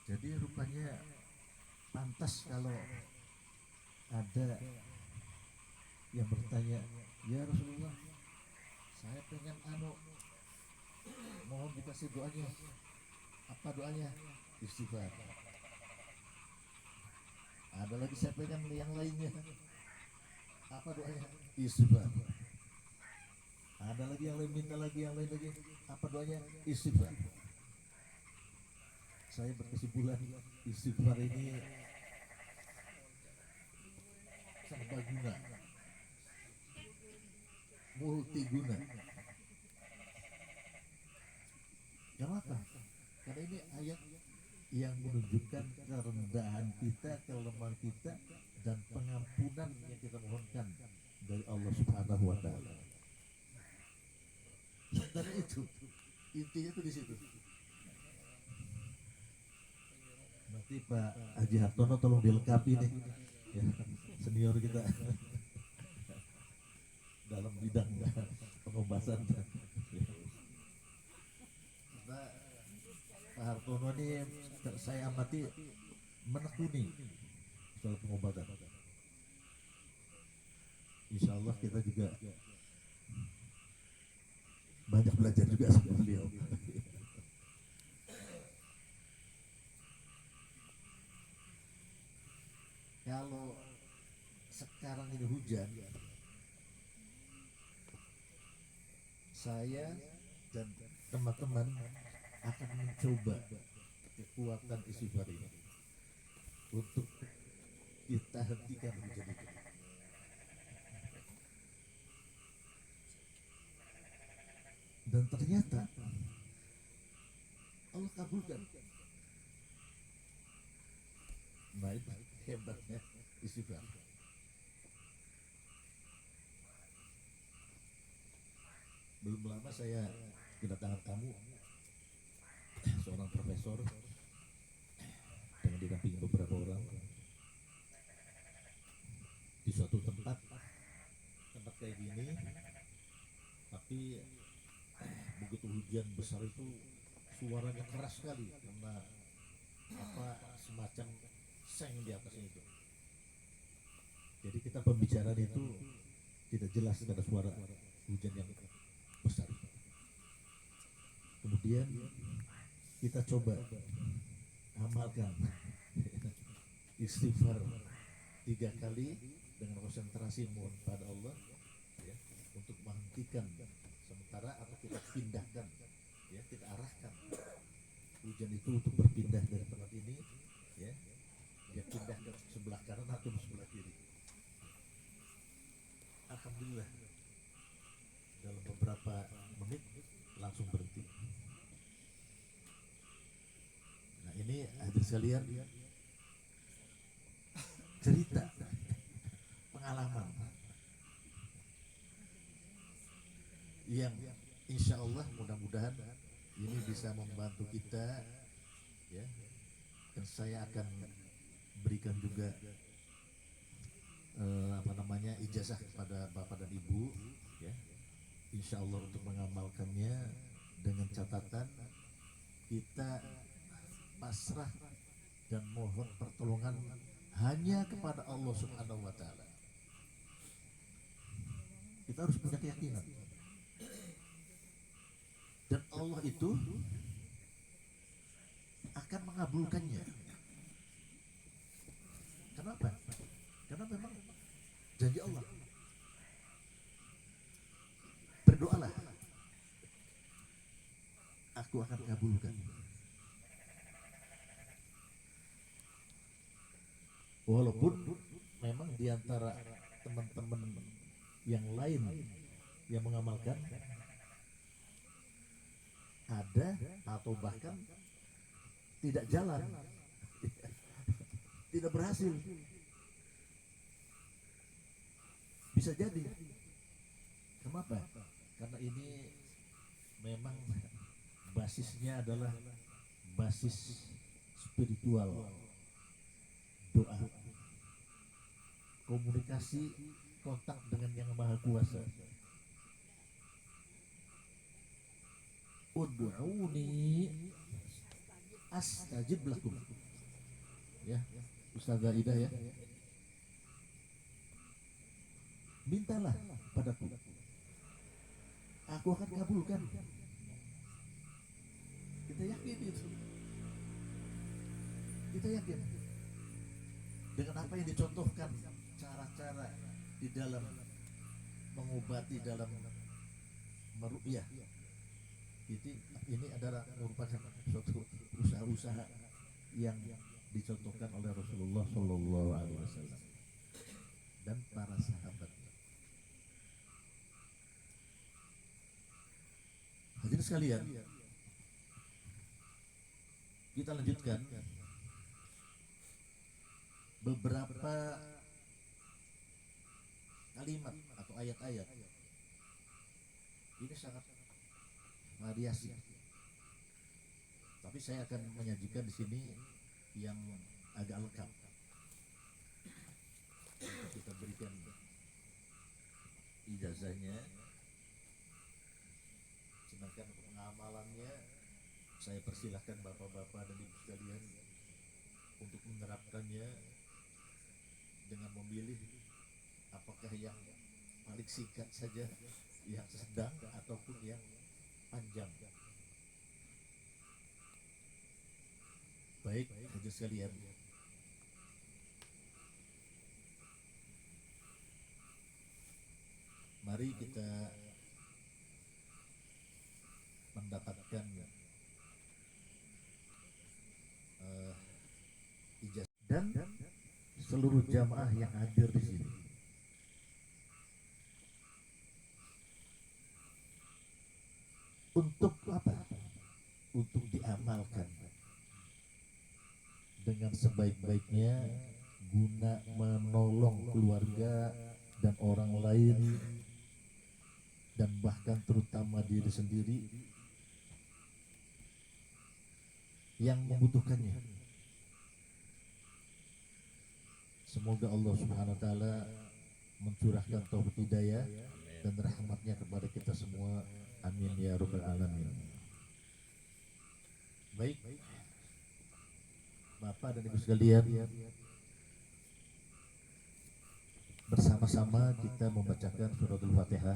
Jadi rupanya pantas kalau ada yang bertanya, ya Rasulullah, saya pengen mohon dikasih doanya. Apa doanya? Istighfar. Ada lagi saya pengen yang lainnya. Apa doanya? Istighfar. Ada lagi yang lain, minta lagi yang lain lagi. Apa doanya? Istighfar. Saya berkesimpulan istighfar ini serbaguna, multiguna. Kenapa? Karena ini ayat yang menunjukkan kerendahan kita, kelemahan kita, dan pengampunan yang kita mohonkan dari Allah Subhanahu wa Ta'ala. Dan itu intinya tuh di situ. Nanti Pak Haji Hartono tolong dilengkapi nih, ya, senior kita dalam bidang pengobatan. Nah, Pak Hartono ini saya amati menekuni soal pengobatan. Insya Allah kita juga banyak belajar juga sama beliau. Kalau sekarang ini hujan, saya dan teman-teman akan mencoba kekuatan istighfar ini untuk kita hentikan hujan itu. Dan ternyata Allah kabulkan. Nah, itu hebatnya istighfar. Belum lama saya kedatangan tamu, seorang profesor dengan didampingi beberapa orang di suatu tempat kayak gini, tapi begitu hujan besar itu suaranya keras sekali karena semacam seng di atasnya itu. Jadi kita pembicaraan itu tidak jelas karena suara hujan yang besar. Kemudian kita coba amalkan istighfar 3 kali dengan konsentrasi mohon pada Allah, ya, untuk menghentikan sementara atau kita pindahkan, ya, kita arahkan hujan itu untuk berpindah dari tempat ini, ya, dia pindah ke sebelah kanan atau sebelah kiri. Alhamdulillah dalam beberapa menit langsung berhenti. Nah, ini hadirin sekalian, cerita pengalaman yang insya Allah mudah-mudahan ini bisa membantu kita, ya. Dan saya akan berikan juga ijazah kepada bapak dan ibu, ya, insya Allah untuk mengamalkannya dengan catatan kita pasrah dan mohon pertolongan hanya kepada Allah Subhanahu wa Ta'ala. Kita harus punya keyakinan, dan Allah itu akan mengabulkannya. Kenapa? Karena memang janji Allah. Berdoalah, aku akan kabulkan. Walaupun memang diantara teman-teman yang lain yang mengamalkan ada atau bahkan tidak jalan, tidak berhasil. Bisa jadi. Kenapa? Karena ini memang basisnya adalah basis spiritual, doa, komunikasi, kontak dengan Yang Maha Kuasa. Ud'uni astajib lakum. Ya, Ustazah Ida ya. Mintalah padaku, aku akan kabulkan. Kita yakin itu. Kita yakin dengan apa yang dicontohkan, cara-cara di dalam mengobati, dalam meruqyah. Ini adalah merupakan suatu usaha-usaha yang dicontohkan oleh Rasulullah Shallallahu Alaihi Wasallam dan para sahabat. Hadirin sekalian, kita lanjutkan beberapa kalimat atau ayat-ayat. Ini sangat variasi, tapi saya akan menyajikan di sini yang agak lengkap untuk kita berikan ijazahnya. Sedangkan pengamalannya saya persilahkan bapak-bapak dan ibu sekalian untuk menerapkannya dengan memilih apakah yang paling singkat saja, yang sedang, ataupun yang panjang. Baik, hadirin sekalian, mari kita mendapatkan ijazah dan seluruh jamaah yang hadir di sini. Untuk apa? Untuk diamalkan dengan sebaik-baiknya guna menolong keluarga dan orang lain, dan bahkan terutama diri sendiri yang membutuhkannya. Semoga Allah Subhanahu wa taala mencurahkan taufik hidayah dan rahmatnya kepada kita semua. Amin ya rabbal alamin. Baik, Bapak dan Ibu sekalian, bersama-sama kita membacakan suratul Fatihah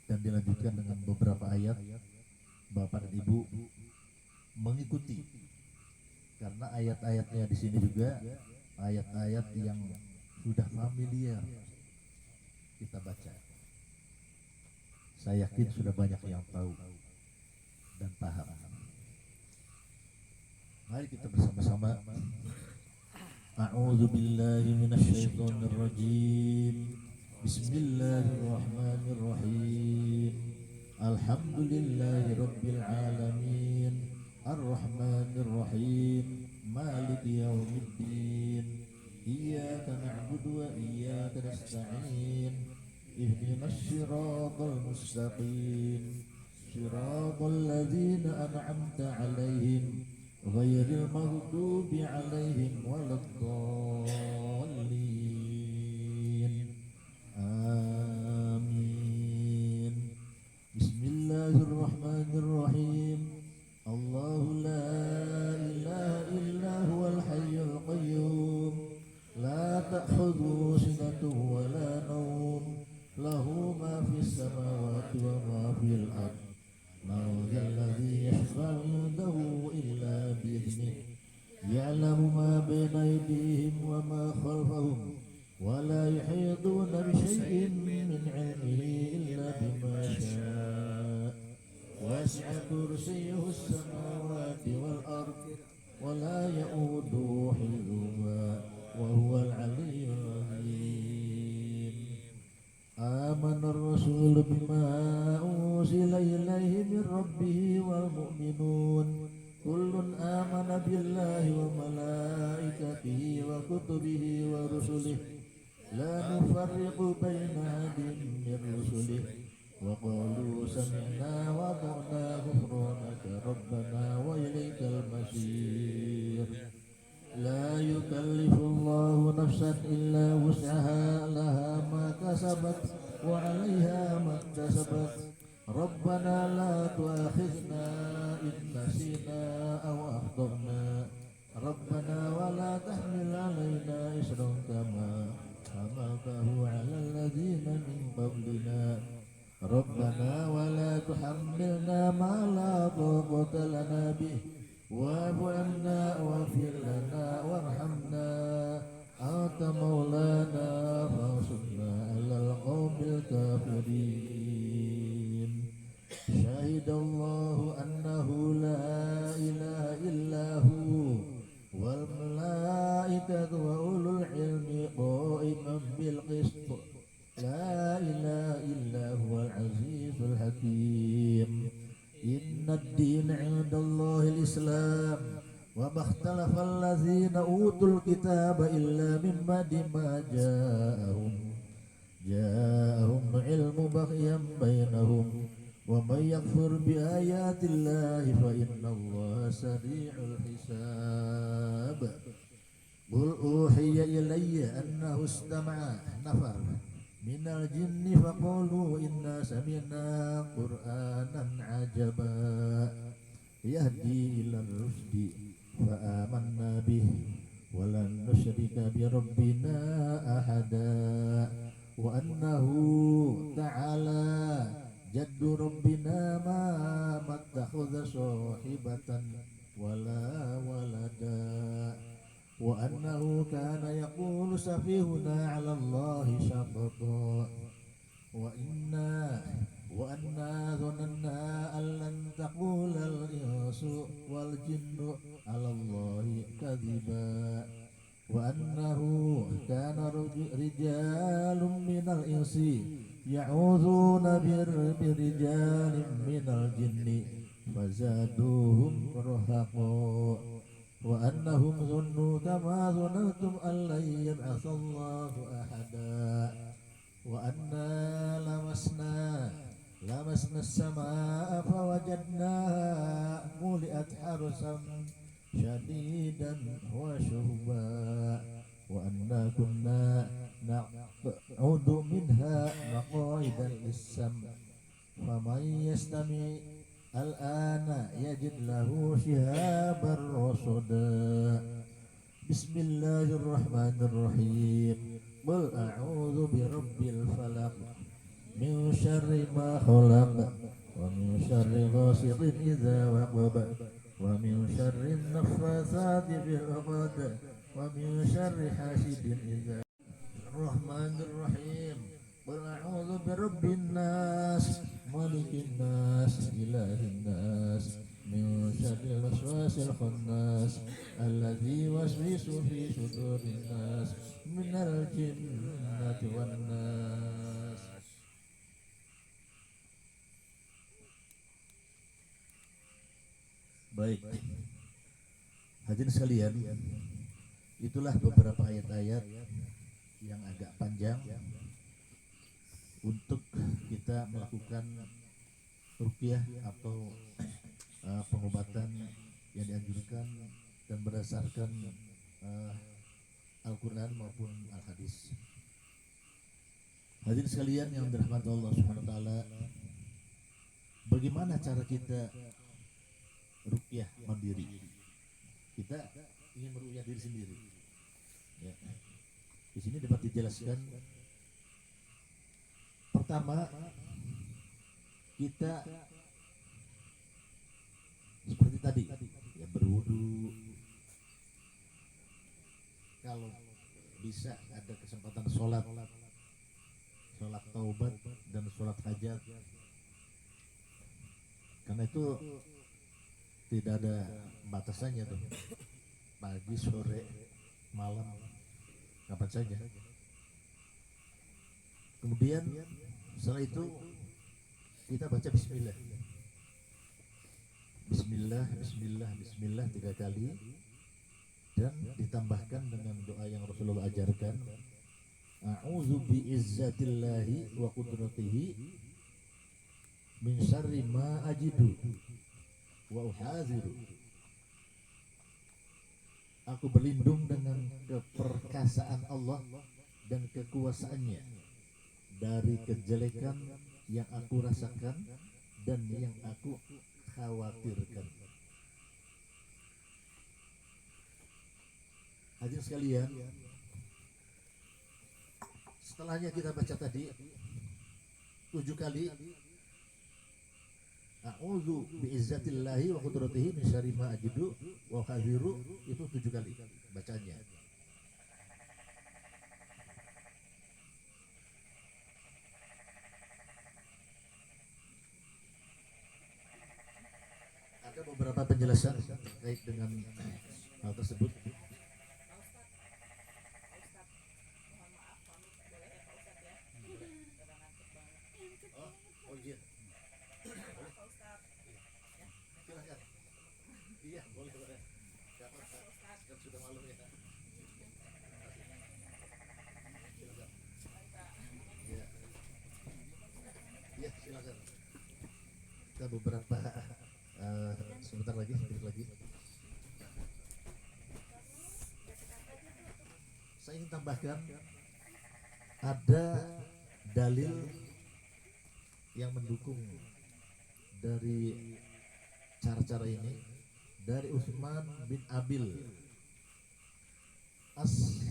dan dilanjutkan dengan beberapa ayat. Bapak dan Ibu mengikuti, karena ayat-ayatnya di sini juga ayat-ayat yang sudah familiar kita baca. Saya yakin sudah banyak yang tahu dan paham. Mari kita bersama-sama. A'udzu billahi minasyaitonir rajim. Bismillahirrahmanirrahim. Alhamdulillahi rabbil alamin. Ar-Rahmanir Rahim. Maliki yaumiddin. Iyyaka na'budu wa iyyaka nasta'in. Ihdinas siratal mustaqim. Siratal ladzina an'amta 'alaihim ghairil maghdubi 'alaihim waladdallin. Amin. Bismillahirrahmanirrahim. Allahu la ilaha illa huwal hayyul qayyum. La ta'khudhuhu sinatun wa la nawm. Lahu ma fis samawati wa ma fil ard. Man dzalladzi yashfa'u 'indahu illa bi'idhnihi. Ya'lamu ma baina aydihim wa ma khalfahum. Wa la yuhituna bi syai'in min 'ilmihi illa bima syaa'. Wasi'a kursiyyuhu as-samawati wal ard. Wa la ya'uduhu hifdhuhuma wa huwal 'aliyyul 'azim. Amana ar-rasulu bima unzila ilayhi min rabbih wal mu'minun kullun amana billahi wa malaikatihi wa kutubihi wa rusulihi la nufarriqu baina ahadin min rusulihi wa qalu sami'na wa ata'na ghufranaka rabbana wa ilaikal masir. La yukallifullahu nafsan illa wus'aha, laha ma kasabat wa 'alaiha ma iktasabat. Rabbana la tu'akhidhna إن نسينا أو أخطأنا ربنا ولا تحمل علينا إصرا كما حملته على الذين من قبلنا ربنا ولا تحملنا ما لا طاقة لنا به واعف عنا واغفر لنا وارحمنا أنت مولانا فانصرنا على القوم الكافرين شهد الله أنه لا إله إلا هو والملائكة وأولو العلم قائما بالقسط لا إله إلا هو العزيز الحكيم إن الدين عند الله الإسلام وما اختلف الذين أوتوا الكتاب إلا من بعد ما جاءهم علم بغيا بينهم ومن يكفر بآيات الله فإن الله سريع الحساب قل أوحي إلي أنه استمع نفر من الجن فقالوا إنا سمعنا قرآنا عجبا يهدي إلى الرشد فآمنا به ولن نشرك بربنا أحدا وأنه تعالى جد ربنا ما اتخذ صاحبة ولا ولدا وأنه كان يقول سفيهنا على الله شططا وأنا ظننا أن لن تقول الإنس والجن على الله كذبا وأنه كان رجال من الإنس يعوذون برجال من الجن فزادوهم رهقا وأنهم ظنوا كما ظننتم أن لن يبعث الله أحدا وأنا لمسنا السماء فوجدناها ملئت حرسا شديدا وشهبا وأنا كنا نقعد منها مقاعد للسمع فمن يستمع الآن يجد له شهابا رصدا بسم الله الرحمن الرحيم قل أعوذ برب الفلق من شر ما خلق ومن شر غاسق إذا وقب ومن شر النفاثات في العقد ومن شر حاسد إذا الرحمن الرحيم قل أعوذ برب الناس ملك الناس إله الناس من شر الوسواس الخناس الذي يوسوس في صدور الناس من الجنة والناس. Baik, hadirin sekalian, itulah beberapa ayat-ayat yang agak panjang untuk kita melakukan ruqyah atau pengobatan yang dianjurkan dan berdasarkan Al-Quran maupun Al-Hadis. Hadirin sekalian yang dirahmati Allah Subhanahu wa taala, bagaimana cara kita ruqyah mandiri? Kita ingin meruqyah diri sendiri. Ya. Di sini dapat dijelaskan. Pertama, kita seperti tadi, ya, berwudu. Kalau bisa ada kesempatan sholat taubat dan sholat hajat, karena itu tidak ada batasannya tuh, pagi, sore, malam, kapan saja. Kemudian setelah itu kita baca bismillah. Bismillah, bismillah, bismillah 3 kali, dan ditambahkan dengan doa yang Rasulullah ajarkan, a'udzu bi'izzatillahi wa qudratihi min syarri ma ajidu wa uhaziru. Aku berlindung dengan keperkasaan Allah dan kekuasaannya dari kejelekan yang aku rasakan dan yang aku khawatirkan. Hadirin sekalian, setelahnya kita baca tadi 7 kali a'udzu bi'izzatillahi wa qudratihi min syarri ma ajidu wa hadhiru, itu 7 kali bacanya. Ada beberapa penjelasan terkait dengan hal tersebut. Oh iya. Silakan. Iya, boleh boleh. Siapa kan sudah malam ya. Silakan. Iya. Iya, silakan. Kita beberapa sebentar lagi, sedikit lagi. Saya ingin tambahkan ada dalil yang mendukung dari cara-cara ini dari Utsman bin Abil As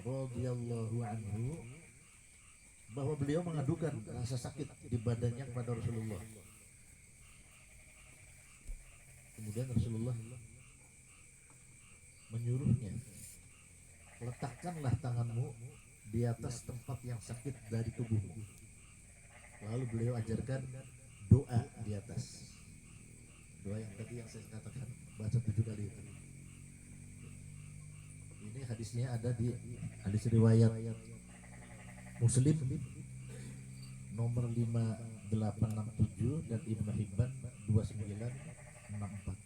radhiyallahu anhu, bahwa beliau mengadukan rasa sakit di badannya kepada Rasulullah. Kemudian Rasulullah menyuruhnya, letakkanlah tanganmu di atas tempat yang sakit dari tubuhmu. Lalu beliau ajarkan doa di atas. Doa yang tadi yang saya katakan, baca 7 kali itu. Ini hadisnya ada di hadis riwayat Muslim nomor 5867 dan Ibnu Hibban 2964.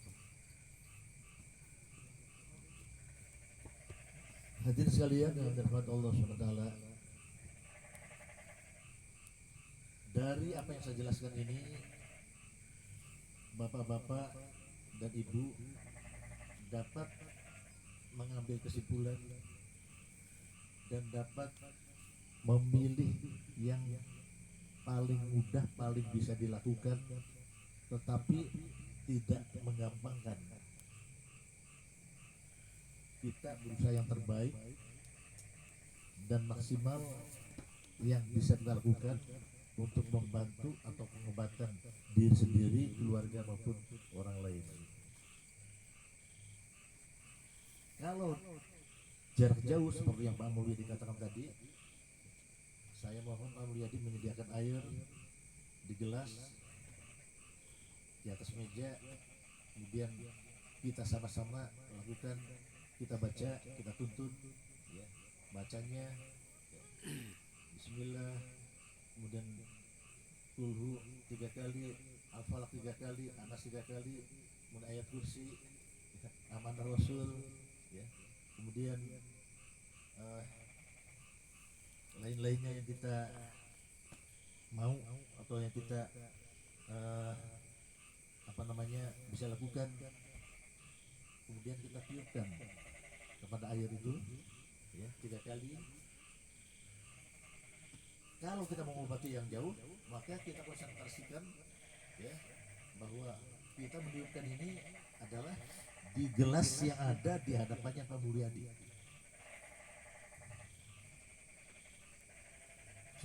Hadirin sekalian yang dirahmati Allah SWT, dari apa yang saya jelaskan ini, bapak-bapak dan ibu dapat mengambil kesimpulan dan dapat memilih yang paling mudah, paling bisa dilakukan, tetapi tidak menggampangkan. Kita berusaha yang terbaik dan maksimal yang bisa kita lakukan untuk membantu atau pengobatan diri sendiri, keluarga maupun orang lain. Kalau jarak jauh seperti yang Pak Mulyadi katakan tadi, saya mohon Pak Mulyadi menyediakan air di gelas di atas meja, kemudian kita sama-sama lakukan, kita baca, kita tuntun ya, bacanya Bismillah, kemudian Kulhu 3 kali, Al-Falaq 3 kali, Anas 3 kali, kemudian ayat kursi, Amanah Rasul ya, kemudian lain-lainnya yang kita mau atau yang kita bisa lakukan, kemudian kita tiupkan kepada air itu ya 3 kali. Kalau kita mau mengobati yang jauh, maka kita konsentrasikan ya bahwa kita meniupkan ini adalah di gelas yang ada di hadapannya Pak Mulyadi.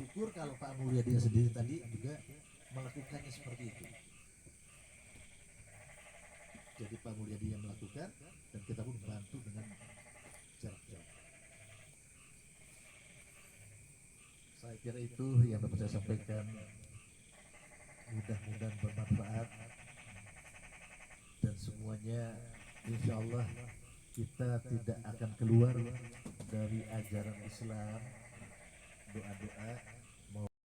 Syukur kalau Pak Mulyadi sendiri tadi juga melakukannya seperti itu. Jadi Pak Mulyadi yang melakukan dan kita pun bantu dengan jarak jauh. Saya kira itu yang dapat saya sampaikan. Mudah-mudahan bermanfaat dan semuanya insya Allah kita tidak akan keluar dari ajaran Islam. Doa-doa